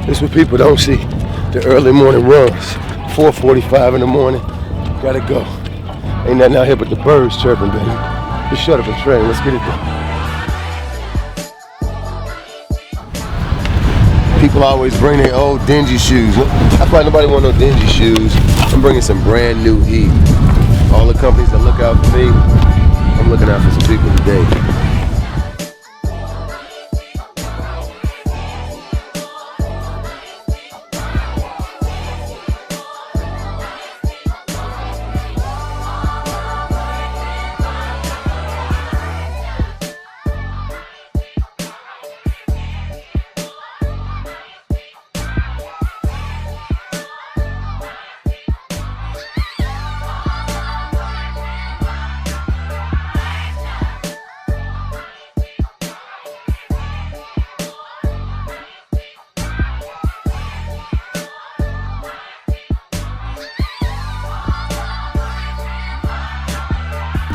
This is what people don't see. The early morning runs. 4:45 in the morning. Gotta go. Ain't nothing out here but the birds chirping, baby. Just shut up and train. Let's get it done. People always bring their old dingy shoes. That's why nobody want no dingy shoes. I'm bringing some brand new heat. All the companies that look out for me, I'm looking out for some people today.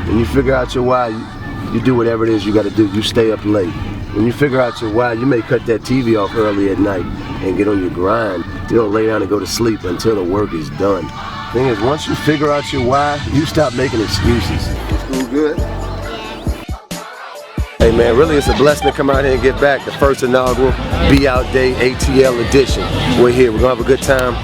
When you figure out your why, you do whatever it is you got to do. You stay up late. When you figure out your why, you may cut that TV off early at night and get on your grind. You don't lay down and go to sleep until the work is done. Thing is, once you figure out your why, you stop making excuses. School good? Hey man, really it's a blessing to come out here and get back. The first inaugural Be Out Day ATL edition. We're here, we're gonna have a good time.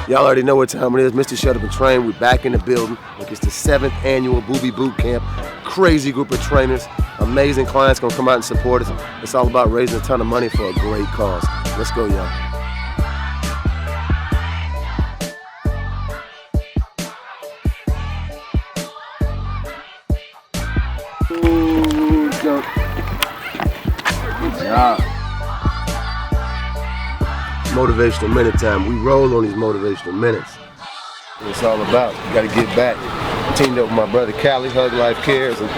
Y'all already know what time it is. Mr.ShutUpAndTrain, we're back in the building. Look, it's the 7th annual Booby Boot Camp. Crazy group of trainers, amazing clients gonna come out and support us. It's all about raising a ton of money for a great cause. Let's go, y'all. Good job. Motivational minute time. We roll on these motivational minutes. What it's all about. You gotta get back. Teamed up with my brother Cali, Hug Life Cares, and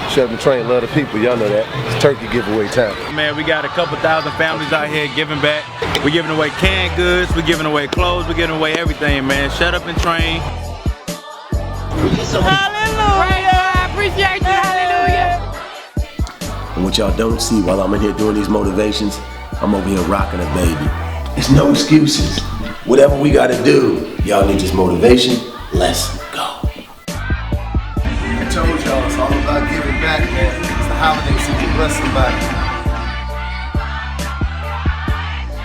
Shut Up and Train, love the people. Y'all know that. It's turkey giveaway time. Man, we got a couple thousand families out here giving back. We're giving away canned goods, we're giving away clothes, we're giving away everything, man. Shut Up and Train. Hallelujah! I appreciate you, hallelujah! And what y'all don't see while I'm in here doing these motivations, I'm over here rocking a baby. There's no excuses. Whatever we gotta do, y'all need this motivation. Let's go. I told y'all it's all about giving back, man. It's the holiday season. Bless somebody.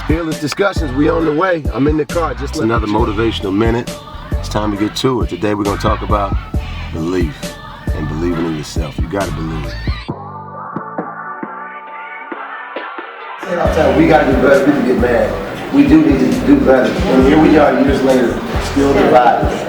Fearless discussions, we on the way. I'm in the car. Just another motivational minute. It's time to get to it. Today we're gonna talk about belief and believing in yourself. You gotta believe. We gotta do better. People get mad. We do need to do better. And here we are years later, still divided.